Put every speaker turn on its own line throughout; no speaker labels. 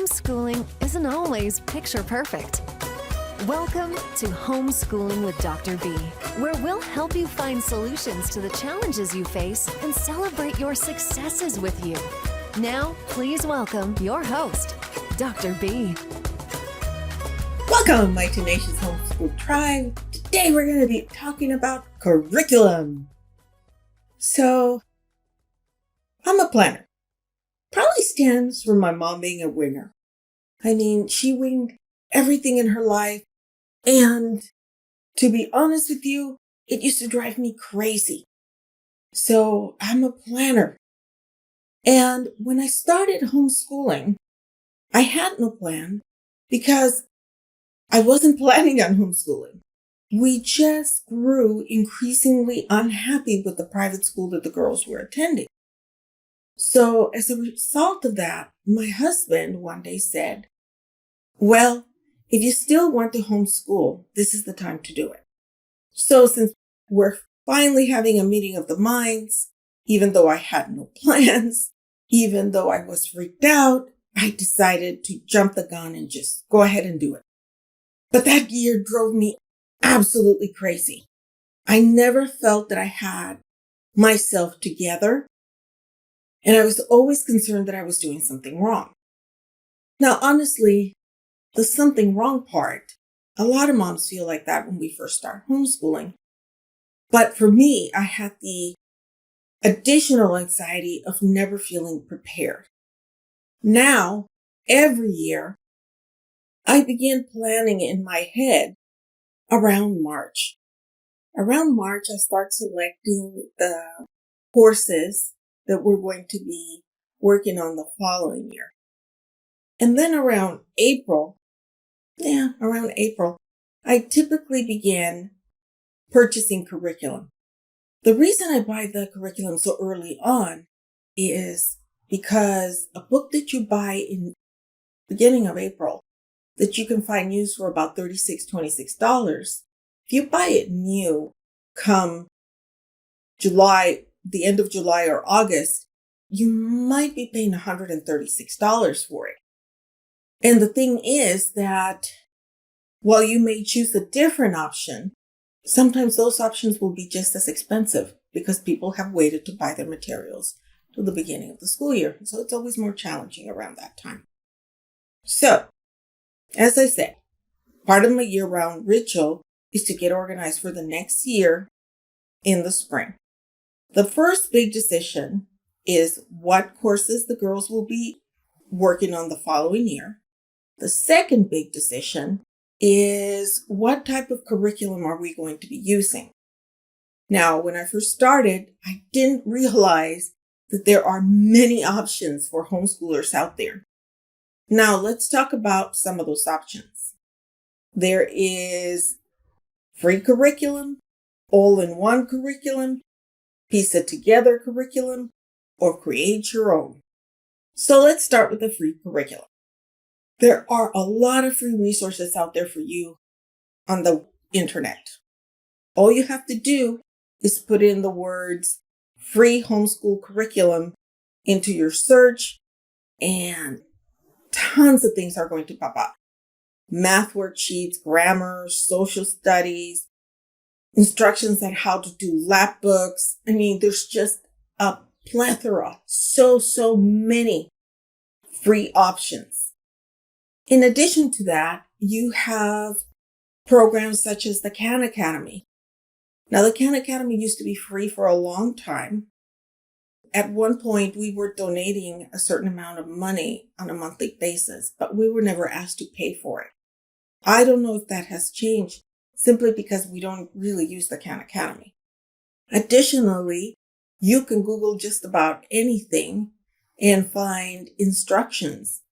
homeschooling isn't always picture perfect. Welcome to Homeschooling with Dr. B, where we'll help you find solutions to the challenges you face and celebrate your successes with you. Now, please welcome your host, Dr. B.
Welcome, my tenacious homeschool tribe. Today we're going to be talking about curriculum. So, I'm a planner. Probably stands for my mom being a winger. I mean, she winged everything in her life. And to be honest with you, it used to drive me crazy. So I'm a planner. And when I started homeschooling, I had no plan because I wasn't planning on homeschooling. We just grew increasingly unhappy with the private school that the girls were attending. So as a result of that, my husband one day said, well, if you still want to homeschool, this is the time to do it. So since we're finally having a meeting of the minds, even though I had no plans, even though I was freaked out, I decided to jump the gun and just go ahead and do it. But that year drove me absolutely crazy. I never felt that I had myself together, and I was always concerned that I was doing something wrong. Now, honestly, the something wrong part, a lot of moms feel like that when we first start homeschooling. But for me, I had the additional anxiety of never feeling prepared. Now, every year, I begin planning in my head around March. Around March, I start selecting the courses that we're going to be working on the following year. And then around April, I typically begin purchasing curriculum. The reason I buy the curriculum so early on is because a book that you buy in the beginning of April that you can find used for about $36, $26, if you buy it new come July, the end of July or August, you might be paying $136 for it. And the thing is that while you may choose a different option, sometimes those options will be just as expensive because people have waited to buy their materials till the beginning of the school year. So it's always more challenging around that time. So, as I said, part of my year-round ritual is to get organized for the next year in the spring. The first big decision is what courses the girls will be working on the following year. The second big decision is what type of curriculum are we going to be using? Now, when I first started, I didn't realize that there are many options for homeschoolers out there. Now, let's talk about some of those options. There is free curriculum, all-in-one curriculum, piece-it-together curriculum, or create your own. So let's start with the free curriculum. There are a lot of free resources out there for you on the internet. All you have to do is put in the words free homeschool curriculum into your search and tons of things are going to pop up. Math worksheets, grammar, social studies, instructions on how to do lap books. I mean, there's just a plethora, so many free options. In addition to that, you have programs such as the Khan Academy. Now, the Khan Academy used to be free for a long time. At one point, we were donating a certain amount of money on a monthly basis, but we were never asked to pay for it. I don't know if that has changed simply because we don't really use the Khan Academy. Additionally, you can Google just about anything and find instructions.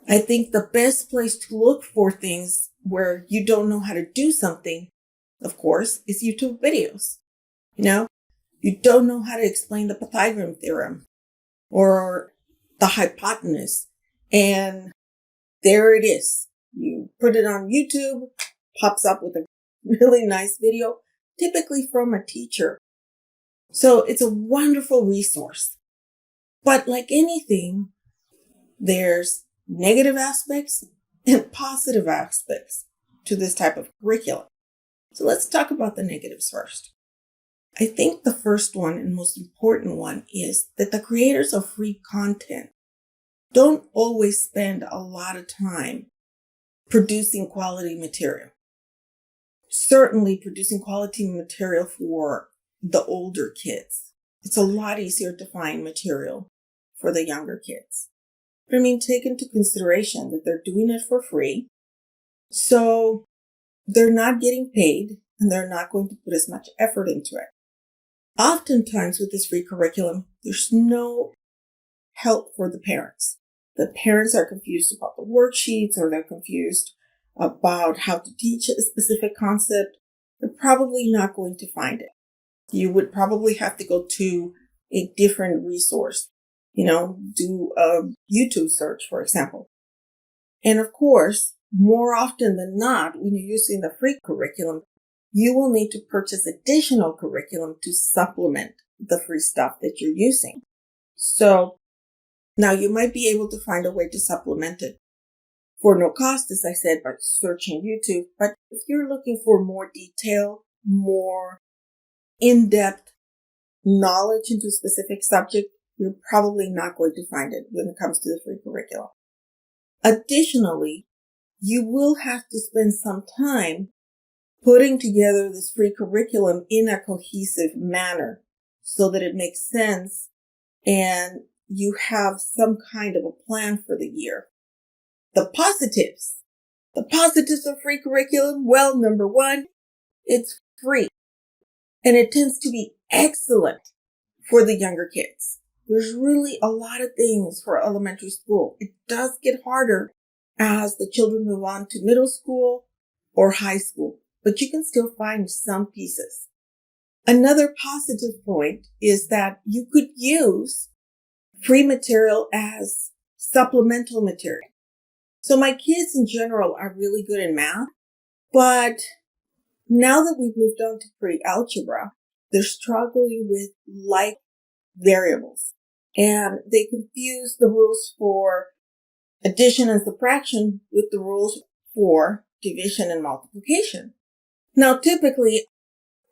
I think the best place to look for things where you don't know how to do something, of course, is YouTube videos. You don't know how to explain the Pythagorean theorem or the hypotenuse. And there it is. You put it on YouTube, pops up with a really nice video, typically from a teacher. So it's a wonderful resource. But like anything, there's negative aspects and positive aspects to this type of curriculum. So let's talk about the negatives first. I think the first one and most important one is that the creators of free content don't always spend a lot of time producing quality material. Certainly producing quality material for the older kids. It's a lot easier to find material for the younger kids. But take into consideration that they're doing it for free. So they're not getting paid and they're not going to put as much effort into it. Oftentimes with this free curriculum, there's no help for the parents. The parents are confused about the worksheets or they're confused about how to teach a specific concept. They're probably not going to find it. You would probably have to go to a different resource, do a YouTube search, for example. And of course, more often than not, when you're using the free curriculum, you will need to purchase additional curriculum to supplement the free stuff that you're using. So now you might be able to find a way to supplement it for no cost, as I said, by searching YouTube. But if you're looking for more detail, more in-depth knowledge into a specific subject, you're probably not going to find it when it comes to the free curriculum. Additionally, you will have to spend some time putting together this free curriculum in a cohesive manner so that it makes sense and you have some kind of a plan for the year. The positives of free curriculum, well, number one, it's free and it tends to be excellent for the younger kids. There's really a lot of things for elementary school. It does get harder as the children move on to middle school or high school, but you can still find some pieces. Another positive point is that you could use free material as supplemental material. So my kids in general are really good in math, but now that we've moved on to pre-algebra, they're struggling with like variables and they confuse the rules for addition and subtraction with the rules for division and multiplication. Now, typically,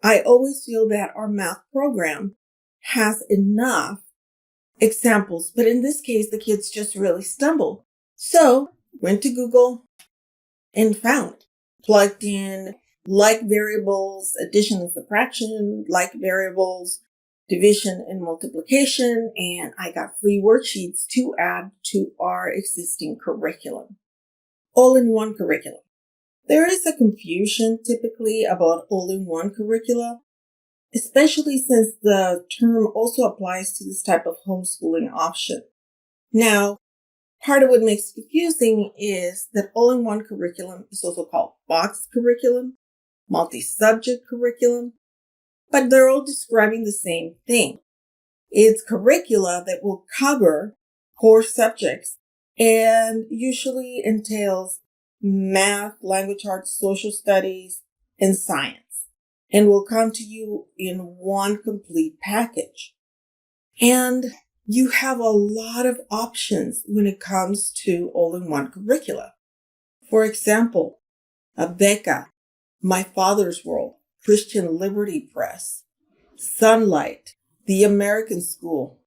I always feel that our math program has enough examples, but in this case, the kids just really stumbled. So, went to Google and plugged in like variables, addition and subtraction, like variables, division and multiplication, and I got free worksheets to add to our existing curriculum. All-in-one curriculum. There is a confusion typically about all-in-one curricula, especially since the term also applies to this type of homeschooling option. Now, part of what makes it confusing is that all-in-one curriculum is also called box curriculum, multi-subject curriculum, but they're all describing the same thing. It's curricula that will cover core subjects and usually entails math, language arts, social studies, and science, and will come to you in one complete package. And you have a lot of options when it comes to all-in-one curricula. For example, Abeka, My Father's World, Christian Liberty Press, Sunlight, The American School,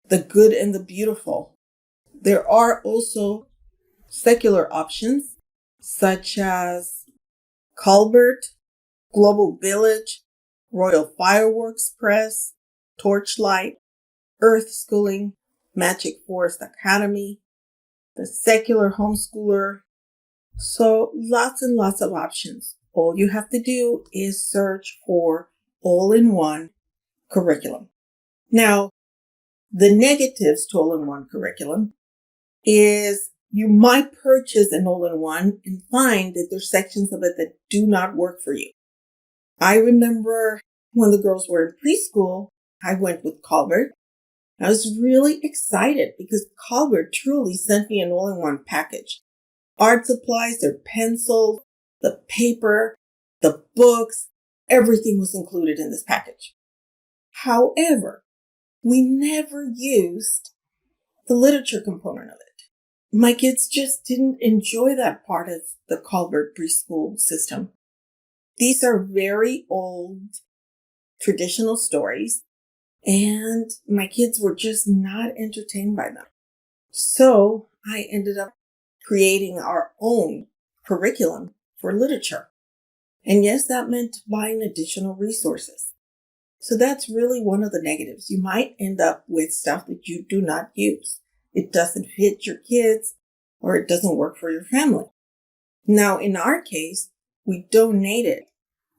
The Good and the Beautiful. There are also secular options such as Colbert, Global Village, Royal Fireworks Press, Torchlight, Earth Schooling, Magic Forest Academy, The Secular Homeschooler. So lots and lots of options. All you have to do is search for all-in-one curriculum. Now, the negatives to all-in-one curriculum is you might purchase an all-in-one and find that there's sections of it that do not work for you. I remember when the girls were in preschool, I went with Colbert. I was really excited because Colbert truly sent me an all-in-one package. Art supplies, their pencils, the paper, the books, everything was included in this package. However, we never used the literature component of it. my kids just didn't enjoy that part of the Colbert preschool system. These are very old traditional stories, and my kids were just not entertained by them. So I ended up creating our own curriculum for literature. And yes, that meant buying additional resources. So that's really one of the negatives. You might end up with stuff that you do not use. It doesn't fit your kids, or it doesn't work for your family. Now, in our case, we donated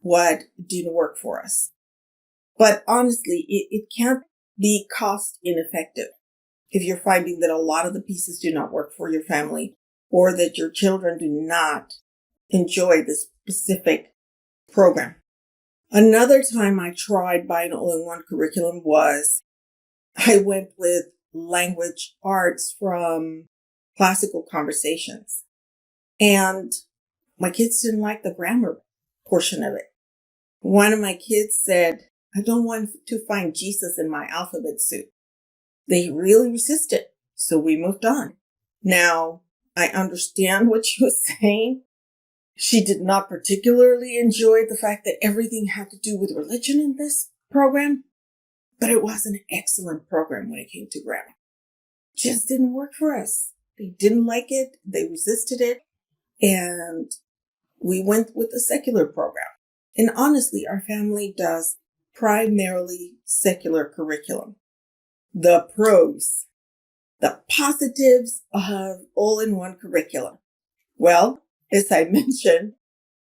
what didn't work for us. But honestly, it can't be cost ineffective if you're finding that a lot of the pieces do not work for your family, or that your children do not enjoy this specific program. Another time I tried buying an all-in-one curriculum was I went with language arts from Classical Conversations. And my kids didn't like the grammar portion of it. One of my kids said, I don't want to find Jesus in my alphabet soup. They really resisted, so we moved on. Now, I understand what she was saying. She did not particularly enjoy the fact that everything had to do with religion in this program, but it was an excellent program when it came to grammar. It just didn't work for us. They didn't like it. They resisted it. And we went with the secular program. And honestly, our family does primarily secular curriculum. The pros, the positives of all-in-one curriculum. Well, as I mentioned,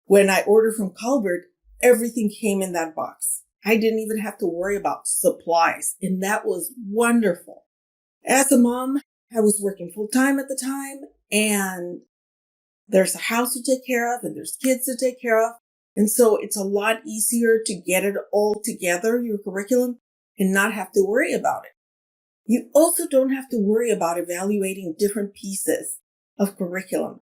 when I ordered from Colbert, everything came in that box. I didn't even have to worry about supplies, and that was wonderful. As a mom, I was working full-time at the time, and there's a house to take care of, and there's kids to take care of. And so it's a lot easier to get it all together, your curriculum, and not have to worry about it. You also don't have to worry about evaluating different pieces of curriculum,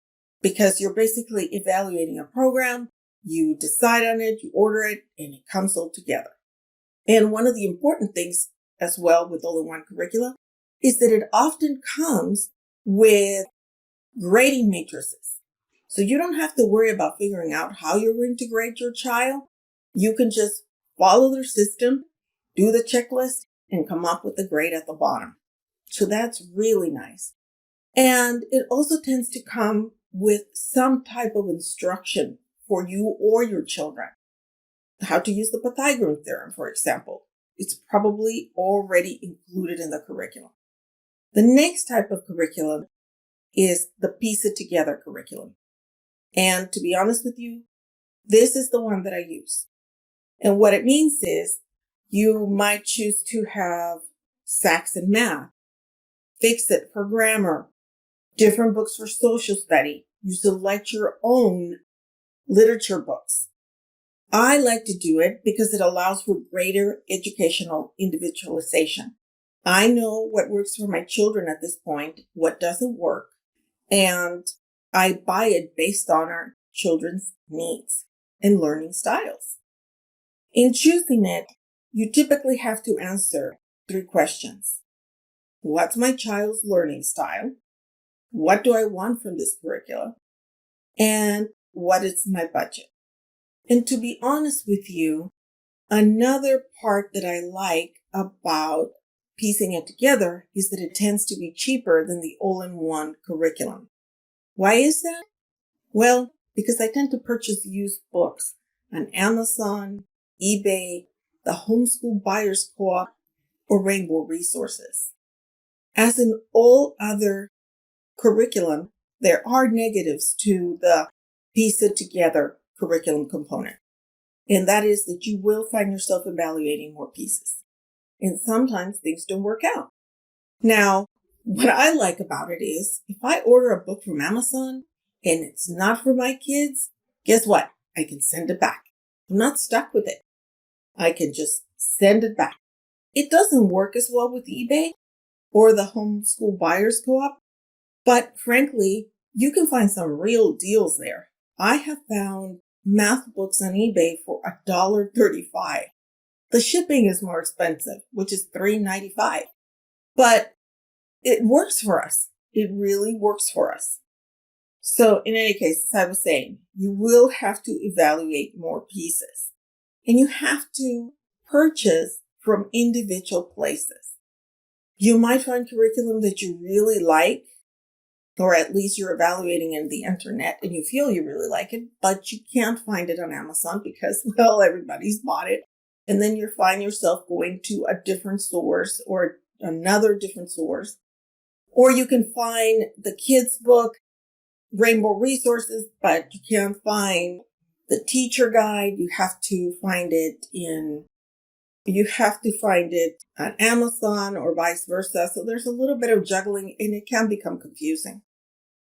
because you're basically evaluating a program, you decide on it, you order it, and it comes all together. And one of the important things as well with all-in-one curricula is that it often comes with grading matrices. So you don't have to worry about figuring out how you're going to grade your child. You can just follow their system, do the checklist, and come up with a grade at the bottom. So that's really nice. And it also tends to come with some type of instruction for you or your children. How to use the Pythagorean theorem, for example. It's probably already included in the curriculum. The next type of curriculum is the piece it together curriculum. And to be honest with you, this is the one that I use. And what it means is you might choose to have Sax and Math, Fix It for grammar, different books for social study. You select your own literature books. I like to do it because it allows for greater educational individualization. I know what works for my children at this point, what doesn't work, and I buy it based on our children's needs and learning styles. In choosing it, you typically have to answer 3 questions. What's my child's learning style? What do I want from this curriculum? And what is my budget? And to be honest with you, another part that I like about piecing it together is that it tends to be cheaper than the all-in-one curriculum. Why is that? Well, because I tend to purchase used books on Amazon, eBay, the Homeschool Buyers Co-op, or Rainbow Resources. As in all other curriculum, there are negatives to the piece it together curriculum component. And that is that you will find yourself evaluating more pieces. And sometimes things don't work out. Now, what I like about it is if I order a book from Amazon and it's not for my kids, guess what? I can send it back. I'm not stuck with it. I can just send it back. It doesn't work as well with eBay or the Homeschool Buyers Co-op, but frankly, you can find some real deals there. I have found math books on eBay for $1.35. The shipping is more expensive, which is $3.95. But it works for us. it really works for us. So in any case, as I was saying, you will have to evaluate more pieces, and you have to purchase from individual places. You might find curriculum that you really like, or at least you're evaluating in the internet and you feel you really like it, but you can't find it on Amazon because, well, everybody's bought it. And then you find yourself going to a different source or another different source. Or you can find the kids' book, Rainbow Resources, but you can't find the teacher guide. You have to find it on Amazon or vice versa. So there's a little bit of juggling and it can become confusing.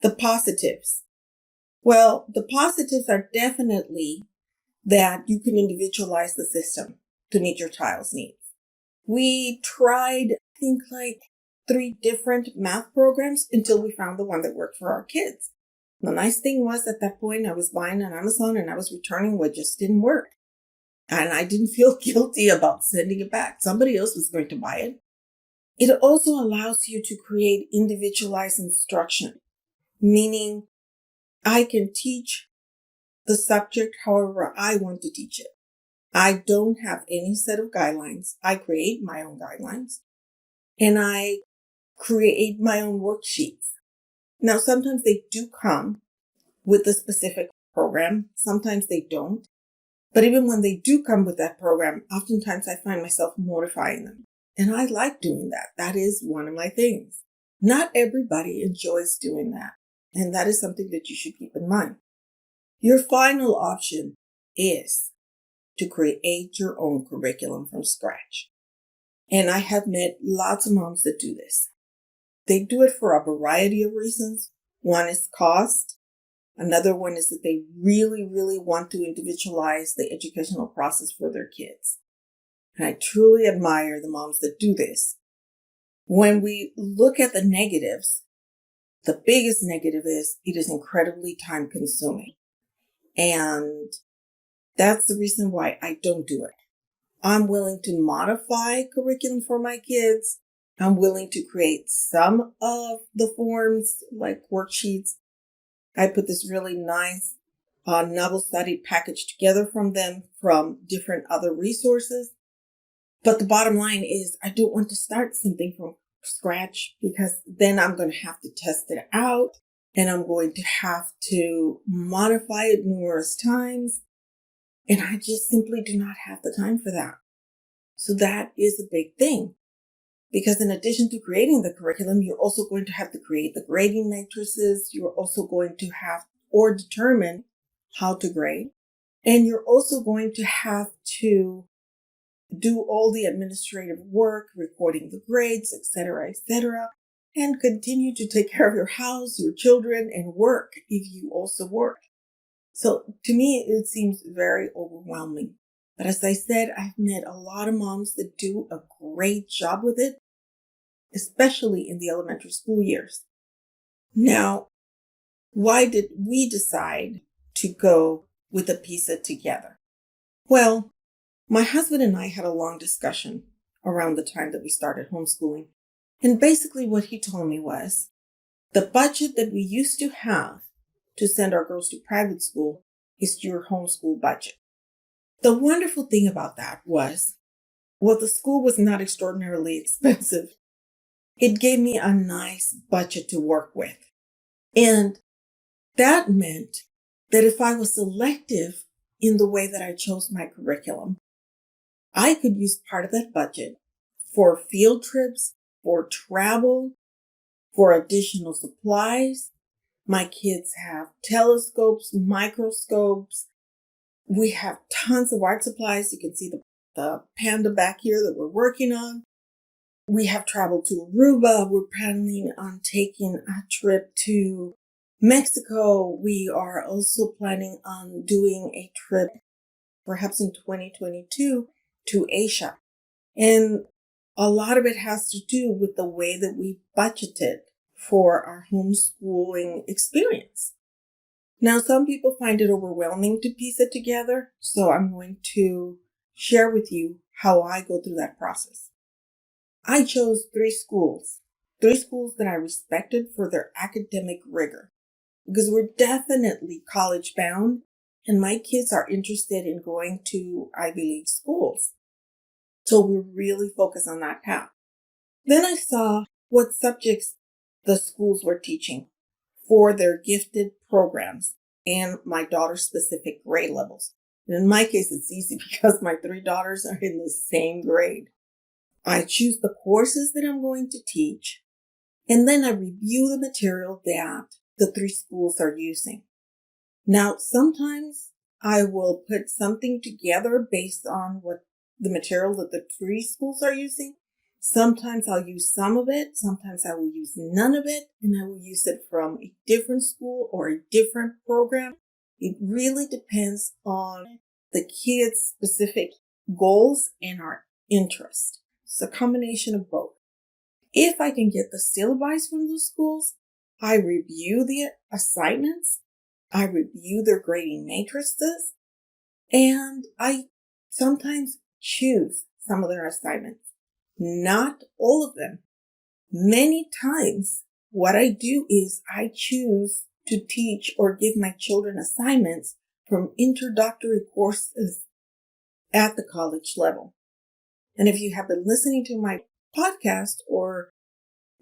The positives. Well, the positives are definitely that you can individualize the system to meet your child's needs. We tried, I think, like 3 different math programs until we found the one that worked for our kids. The nice thing was at that point, I was buying on Amazon and I was returning what just didn't work. And I didn't feel guilty about sending it back. Somebody else was going to buy it. It also allows you to create individualized instruction, meaning I can teach the subject however I want to teach it. I don't have any set of guidelines. I create my own guidelines and I create my own worksheets. Now, sometimes they do come with a specific program. Sometimes they don't. But even when they do come with that program, oftentimes I find myself modifying them. And I like doing that. That is one of my things. Not everybody enjoys doing that. And that is something that you should keep in mind. Your final option is to create your own curriculum from scratch. And I have met lots of moms that do this. They do it for a variety of reasons. One is cost. Another one is that they really, really want to individualize the educational process for their kids. And I truly admire the moms that do this. When we look at the negatives, the biggest negative is it is incredibly time consuming. And that's the reason why I don't do it. I'm willing to modify curriculum for my kids. I'm willing to create some of the forms like worksheets. I put this really nice novel study package together from them from different other resources. But the bottom line is I don't want to start something from scratch because then I'm going to have to test it out and I'm going to have to modify it numerous times. And I just simply do not have the time for that. So that is a big thing. Because in addition to creating the curriculum, you're also going to have to create the grading matrices. You're also going to have or determine how to grade. And you're also going to have to do all the administrative work, recording the grades, etc., and continue to take care of your house, your children, and work if you also work. So to me, it seems very overwhelming. But as I said, I've met a lot of moms that do a great job with it, especially in the elementary school years. Now, why did we decide to go with a PISA together? Well, my husband and I had a long discussion around the time that we started homeschooling. And basically what he told me was the budget that we used to have to send our girls to private school is your homeschool budget. The wonderful thing about that was, well, the school was not extraordinarily expensive. It gave me a nice budget to work with. And that meant that if I was selective in the way that I chose my curriculum, I could use part of that budget for field trips, for travel, for additional supplies. My kids have telescopes, microscopes. We have tons of art supplies. You can see the panda back here that we're working on. We have traveled to Aruba. We're planning on taking a trip to Mexico. We are also planning on doing a trip, perhaps in 2022, to Asia. And a lot of it has to do with the way that we budgeted for our homeschooling experience. Now, some people find it overwhelming to piece it together, so I'm going to share with you how I go through that process. I chose 3 schools Three schools that I respected for their academic rigor, because we're definitely college bound and my kids are interested in going to Ivy League schools. So we're really focused on that path. Then I saw what subjects the schools were teaching for their gifted programs and my daughter's specific grade levels. And in my case, it's easy because my three daughters are in the same grade. I choose the courses that I'm going to teach, and then I review the material that the three schools are using. Now, sometimes I will put something together based on what the material that the three schools are using. Sometimes I'll use some of it. Sometimes I will use none of it, and I will use it from a different school or a different program. It really depends on the kids' specific goals and our interest. It's a combination of both. If I can get the syllabi from those schools, I review the assignments, I review their grading matrices, and I sometimes choose some of their assignments. Not all of them. Many times, what I do is I choose to teach or give my children assignments from introductory courses at the college level. And if you have been listening to my podcast or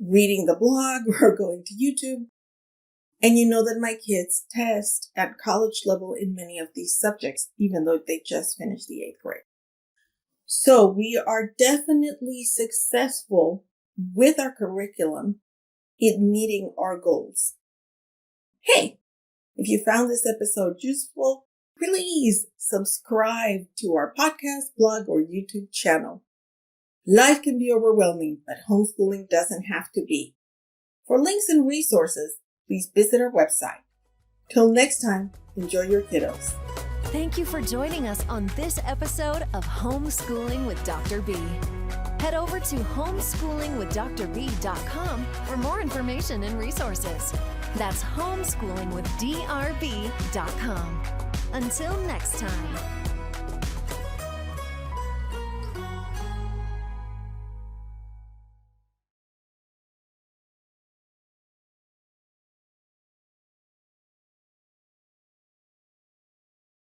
reading the blog or going to YouTube, and you know that my kids test at college level in many of these subjects, even though they just finished the 8th grade. So we are definitely successful with our curriculum in meeting our goals. Hey, if you found this episode useful, please subscribe to our podcast, blog, or YouTube channel. Life can be overwhelming, but homeschooling doesn't have to be. For links and resources, please visit our website. Till next time, enjoy your kiddos.
Thank you for joining us on this episode of Homeschooling with Dr. B. Head over to homeschoolingwithdrb.com for more information and resources. That's homeschoolingwithdrb.com. Until next time.